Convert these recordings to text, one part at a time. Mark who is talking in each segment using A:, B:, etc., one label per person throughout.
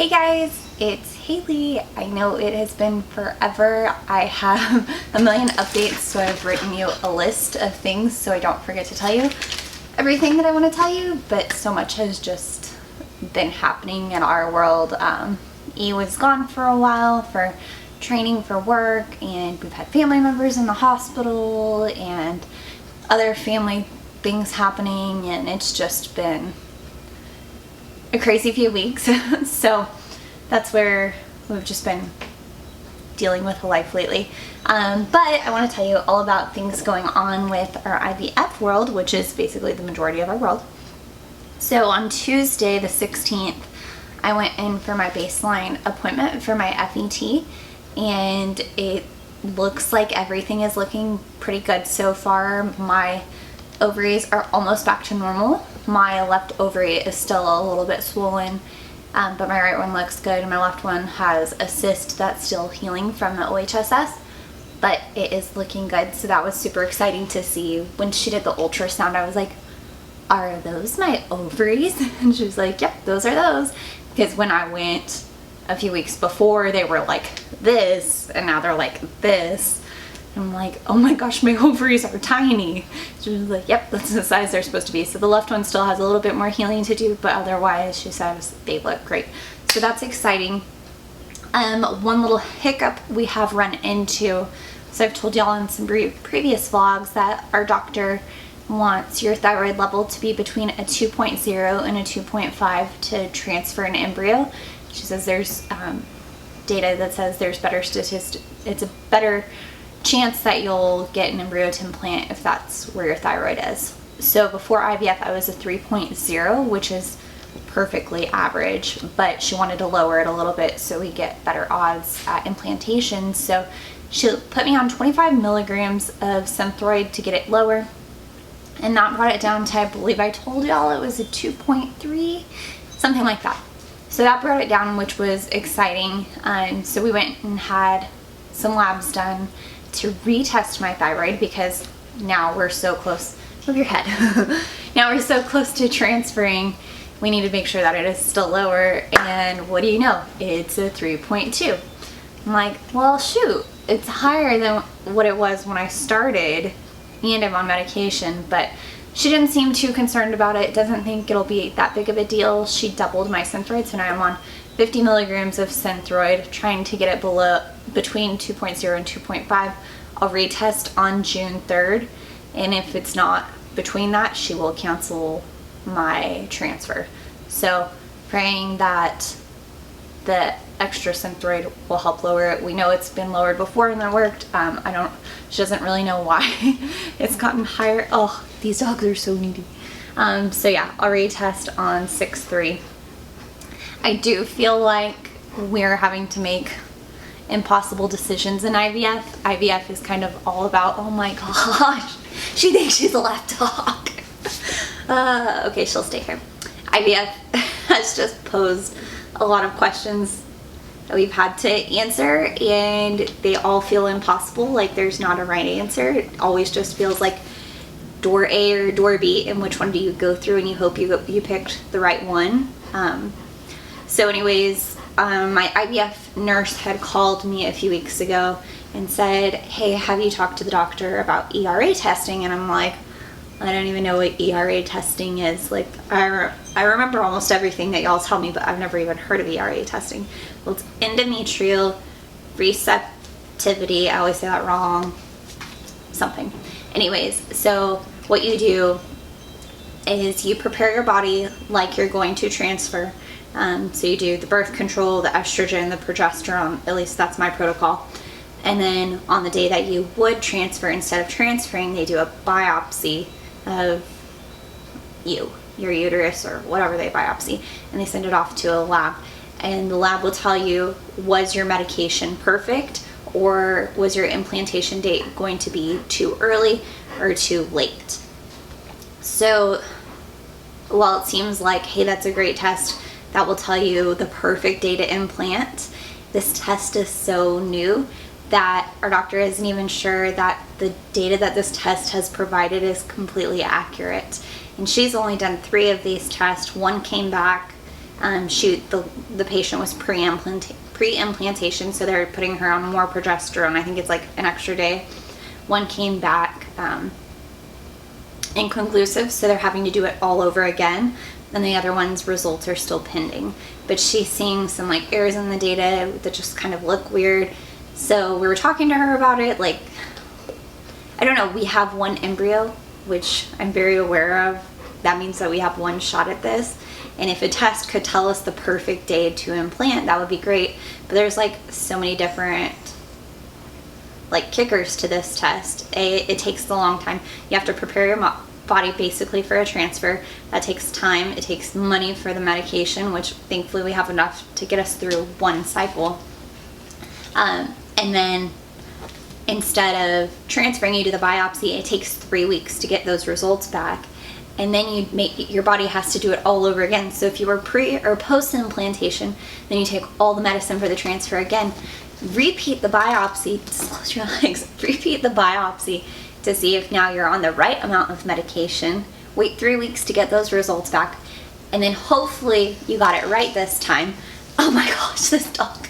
A: Hey guys, it's Haley. I know it has been forever. I have a million updates, so I've written you a list of things so I don't forget to tell you everything that I want to tell you, but so much has just been happening in our world. E was gone for a while for training for work, and we've had family members in the hospital and other family things happening, and it's just been a crazy few weeks. So that's where we've just been dealing with life lately. But I want to tell you all about things going on with our IVF world, which is basically the majority of our world. So on Tuesday the 16th, I went in for my baseline appointment for my FET, and it looks like everything is looking pretty good so far. My ovaries are almost back to normal. My left ovary is still a little bit swollen, but my right one looks good. My left one has a cyst that's still healing from the OHSS, but it is looking good. So that was super exciting to see. When she did the ultrasound, I was like, are those my ovaries? And she was like, yep, those are those. Because when I went a few weeks before, they were like this, and now they're like this. I'm like, oh my gosh, my ovaries are tiny. She was like, yep, that's the size they're supposed to be. So the left one still has a little bit more healing to do, but otherwise she says they look great. So that's exciting. One little hiccup we have run into, so I've told y'all in some previous vlogs that our doctor wants your thyroid level to be between a 2.0 and a 2.5 to transfer an embryo. She says there's data that says there's better it's a better chance that you'll get an embryo to implant if that's where your thyroid is. So before IVF, I was a 3.0, which is perfectly average, but she wanted to lower it a little bit so we get better odds at implantation. So she put me on 25 milligrams of Synthroid to get it lower, and that brought it down to, I believe I told y'all it was a 2.3, something like that. So that brought it down, which was exciting. So we went and had some labs done to retest my thyroid, because now we're so close. Move your head. Now we're so close to transferring, we need to make sure that it is still lower. And what do you know? It's a 3.2. I'm like, well, shoot, it's higher than what it was when I started, and I'm on medication. But she didn't seem too concerned about it. Doesn't think it'll be that big of a deal. She doubled my Synthroid, so now I'm on 50 milligrams of Synthroid, trying to get it between 2.0 and 2.5. I'll retest on June 3rd, and if it's not between that, she will cancel my transfer. So praying that the extra Synthroid will help lower it. We know it's been lowered before and that worked. She doesn't really know why it's gotten higher. Oh, these dogs are so needy. So yeah, I'll retest on 6/3. I do feel like we're having to make impossible decisions in IVF. IVF is kind of all about, oh my gosh, she thinks she's a lap dog. Okay, she'll stay here. IVF has just posed a lot of questions that we've had to answer, and they all feel impossible. Like there's not a right answer. It always just feels like door A or door B, and which one do you go through, and you hope you picked the right one. So anyways, my IVF nurse had called me a few weeks ago and said, hey, have you talked to the doctor about ERA testing? And I'm like, I don't even know what ERA testing is. Like, I remember almost everything that y'all tell me, but I've never even heard of ERA testing. Well, it's endometrial receptivity. I always say that wrong. Something. Anyways, so what you do is you prepare your body like you're going to transfer. So you do the birth control, the estrogen, the progesterone, at least that's my protocol. And then on the day that you would transfer, instead of transferring, they do a biopsy of your uterus or whatever they biopsy, and they send it off to a lab. And the lab will tell you, was your medication perfect, or was your implantation date going to be too early or too late? So while it seems like, hey, that's a great test that will tell you the perfect day to implant, this test is so new that our doctor isn't even sure that the data that this test has provided is completely accurate. And she's only done 3 of these tests. One came back The patient was pre-implantation, so they're putting her on more progesterone. I think it's like an extra day. One came back inconclusive, so they're having to do it all over again. And the other one's results are still pending. But she's seeing some like errors in the data that just kind of look weird. So we were talking to her about it. Like, I don't know, we have one embryo, which I'm very aware of. That means that we have one shot at this. And if a test could tell us the perfect day to implant, that would be great. But there's like so many different like kickers to this test. It takes a long time. You have to prepare your body basically for a transfer. That takes time. It takes money for the medication, which thankfully we have enough to get us through one cycle. And then instead of transferring you to the biopsy, it takes 3 weeks to get those results back. And then your body has to do it all over again. So if you were pre or post implantation, then you take all the medicine for the transfer again. Repeat the biopsy, just close your legs, repeat the biopsy to see if now you're on the right amount of medication. Wait 3 weeks to get those results back. And then hopefully you got it right this time. Oh my gosh, this dog.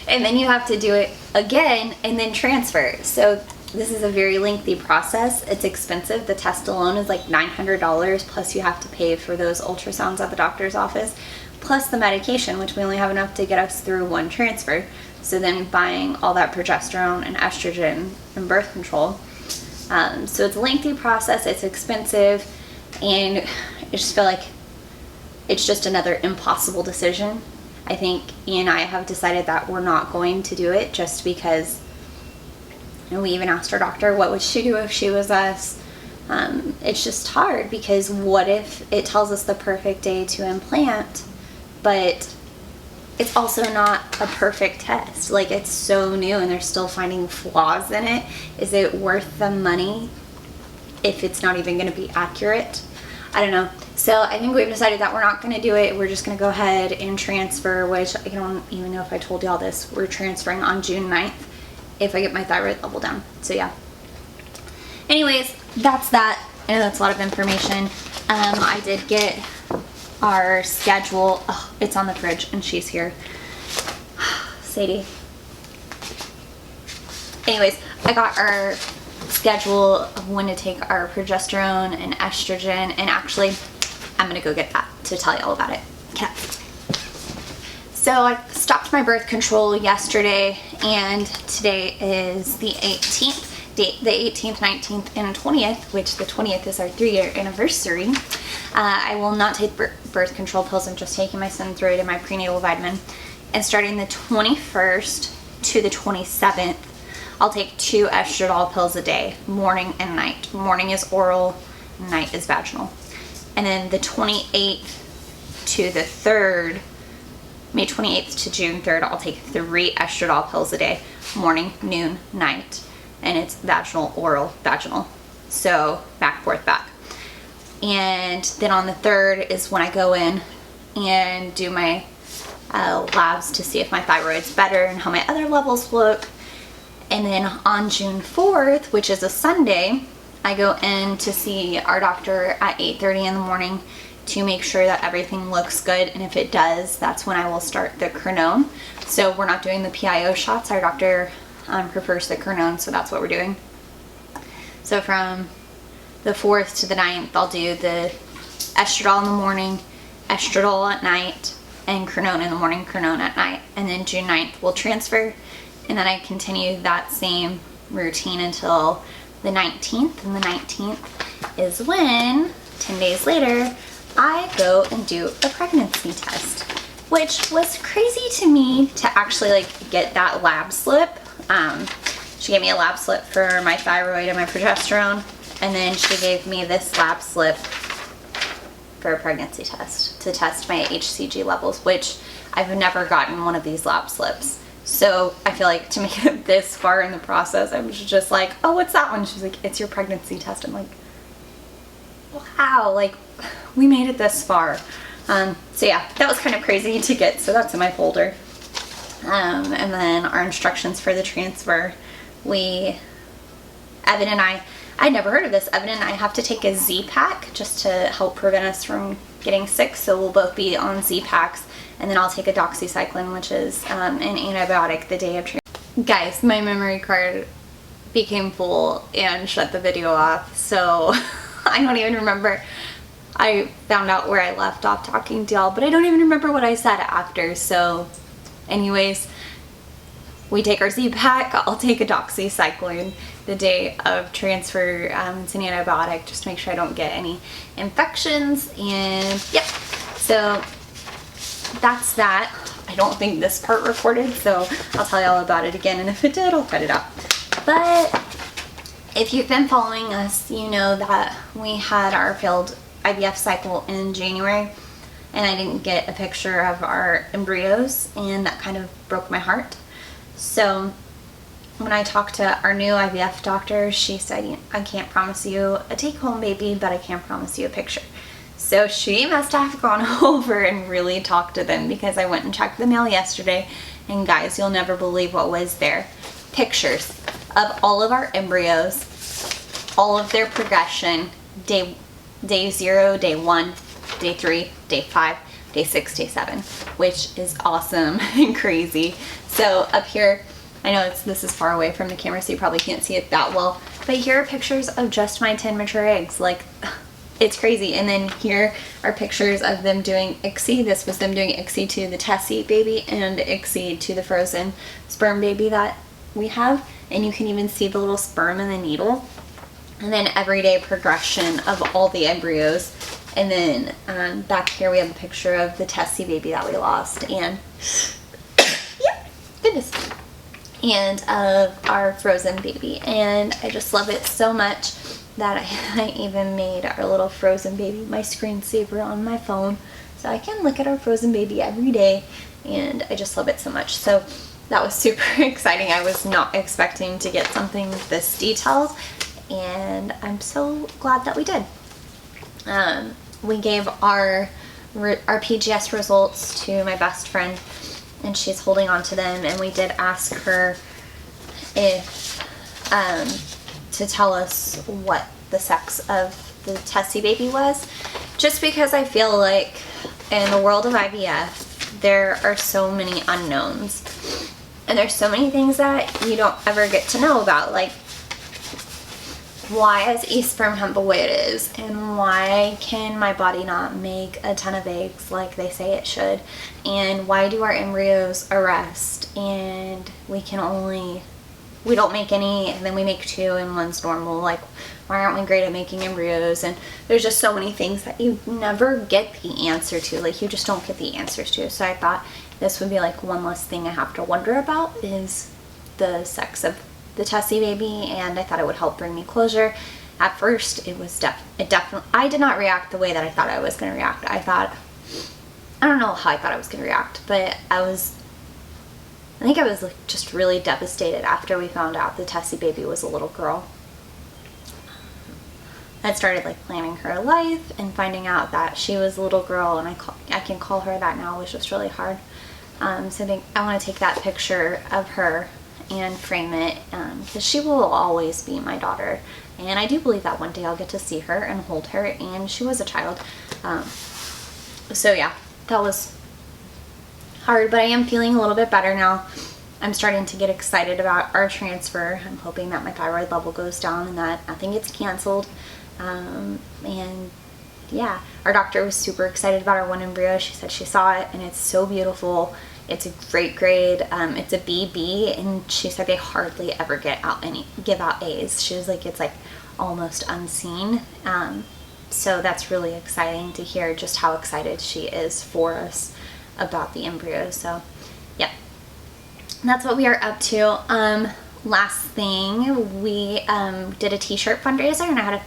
A: And then you have to do it again and then transfer. So this is a very lengthy process. It's expensive. The test alone is like $900, plus you have to pay for those ultrasounds at the doctor's office, plus the medication, which we only have enough to get us through one transfer. So then buying all that progesterone and estrogen and birth control. So it's a lengthy process, it's expensive, and I just feel like it's just another impossible decision. I think E and I have decided that we're not going to do it just because, and we even asked our doctor, what would she do if she was us? It's just hard because what if it tells us the perfect day to implant, but it's also not a perfect test. Like, it's so new and they're still finding flaws in it. Is it worth the money if it's not even going to be accurate? I don't know. So I think we've decided that we're not going to do it. We're just going to go ahead and transfer, which I don't even know if I told y'all this. We're transferring on June 9th if I get my thyroid level down. So yeah. Anyways, that's that. I know that's a lot of information. I did get our schedule. Oh, it's on the fridge and she's here. Sadie. Anyways, I got our schedule of when to take our progesterone and estrogen, and actually I'm gonna go get that to tell you all about it. Okay. So I stopped my birth control yesterday, and today is the 18th. The 18th, 19th, and 20th, which the 20th is our 3-year anniversary. I will not take birth control pills. I'm just taking my Synthroid and my prenatal vitamin. And starting the 21st to the 27th, I'll take 2 estradiol pills a day, morning and night. Morning is oral, night is vaginal. And then the 28th to the 3rd, May 28th to June 3rd, I'll take 3 estradiol pills a day, morning, noon, night. And it's vaginal, oral, vaginal. So back, forth, back. And then on the 3rd is when I go in and do my labs to see if my thyroid's better and how my other levels look. And then on June 4th, which is a Sunday, I go in to see our doctor at 8:30 in the morning to make sure that everything looks good. And if it does, that's when I will start the Crenone. So we're not doing the PIO shots. Our doctor prefers the Crenone, so that's what we're doing. So from the 4th to the 9th, I'll do the estradiol in the morning, estradiol at night, and Crenone in the morning, Crenone at night. And then June 9th, we'll transfer, and then I continue that same routine until the 19th. And the 19th is when, 10 days later, I go and do a pregnancy test, which was crazy to me to actually like get that lab slip. She gave me a lab slip for my thyroid and my progesterone, and then she gave me this lab slip for a pregnancy test to test my HCG levels, which I've never gotten one of these lab slips. So I feel like to make it this far in the process, I was just like, oh, what's that one? She's like, it's your pregnancy test. I'm like, wow, like we made it this far. So yeah, that was kind of crazy to get, so that's in my folder. And then our instructions for the transfer, Evan and I'd never heard of this. Evan and I have to take a Z-Pack just to help prevent us from getting sick, so we'll both be on Z-Paks, and then I'll take a doxycycline, which is an antibiotic, the day of transfer. Guys, my memory card became full and shut the video off, so I don't even remember. I found out where I left off talking to y'all, but I don't even remember what I said after. So anyways, we take our Z-Pak. I'll take a doxycycline the day of transfer. It's an antibiotic just to make sure I don't get any infections. And yep, so that's that. I don't think this part recorded, so I'll tell y'all about it again, and if it did, I'll cut it out. But if you've been following us, you know that we had our failed IVF cycle in January, and I didn't get a picture of our embryos, and that kind of broke my heart. So when I talked to our new IVF doctor, she said, I can't promise you a take-home baby, but I can promise you a picture. So she must have gone over and really talked to them, because I went and checked the mail yesterday, and guys, you'll never believe what was there. Pictures of all of our embryos, all of their progression, day 0, day 1, day 3, day 5, day 6, day 7, which is awesome and crazy. So up here, I know this is far away from the camera, so you probably can't see it that well, but here are pictures of just my 10 mature eggs. Like, it's crazy. And then here are pictures of them doing ICSI. This was them doing ICSI to the Tessie baby and ICSI to the frozen sperm baby that we have. And you can even see the little sperm in the needle. And then everyday progression of all the embryos. And then back here we have a picture of the Tessie baby that we lost. And yeah, goodness. And of our frozen baby. And I just love it so much that I even made our little frozen baby my screensaver on my phone, so I can look at our frozen baby every day, and I just love it so much. So that was super exciting. I was not expecting to get something this detailed, and I'm so glad that we did. We gave our PGS results to my best friend, and she's holding on to them, and we did ask her if to tell us what the sex of the Tessie baby was, just because I feel like in the world of IVF there are so many unknowns, and there's so many things that you don't ever get to know about, like why is E sperm count the way it is, and why can my body not make a ton of eggs like they say it should, and why do our embryos arrest and we don't make any, and then we make 2 and 1's normal. Like, why aren't we great at making embryos? And there's just so many things that you never get the answer to. Like, you just don't get the answers to. So I thought this would be like one less thing I have to wonder about, is the sex of the Tessie baby, and I thought it would help bring me closure. At first, it definitely, I did not react the way that I thought I was going to react. I don't know how I thought I was going to react, but I think I was like just really devastated after we found out the Tessie baby was a little girl. I started like planning her life, and finding out that she was a little girl, and I can call her that now, was just really hard. So I want to take that picture of her and frame it, because she will always be my daughter, and I do believe that one day I'll get to see her and hold her, and she was a child. So yeah, that was hard, but I am feeling a little bit better now. I'm starting to get excited about our transfer. I'm hoping that my thyroid level goes down and that nothing gets canceled. And yeah, our doctor was super excited about our 1 embryo. She said she saw it, and it's so beautiful. It's a great grade. It's a BB, and she said they hardly ever give out A's. She was like, it's like almost unseen. So that's really exciting to hear just how excited she is for us about the embryo. So yeah, that's what we are up to. Last thing, we did a t-shirt fundraiser, and I had a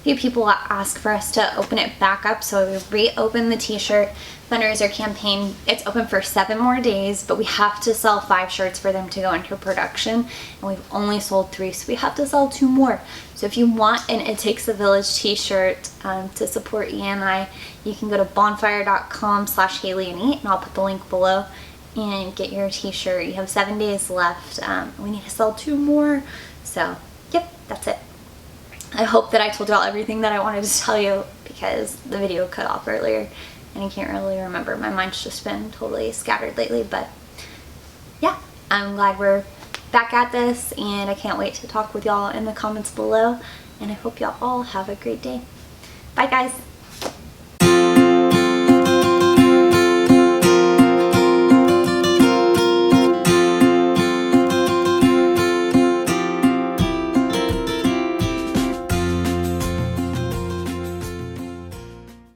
A: few people ask for us to open it back up, so we reopened the t-shirt fundraiser campaign. It's open for 7 more days, but we have to sell 5 shirts for them to go into production, and we've only sold 3, so we have to sell 2 more. So if you want an It Takes a Village t-shirt to support Ian and I, you can go to bonfire.com/Halie and E, and I'll put the link below, and get your t-shirt. You have 7 days left. We need to sell 2 more. So yep, that's it. I hope that I told y'all everything that I wanted to tell you, because the video cut off earlier and I can't really remember. My mind's just been totally scattered lately, but yeah, I'm glad we're back at this, and I can't wait to talk with y'all in the comments below, and I hope y'all all have a great day. Bye guys!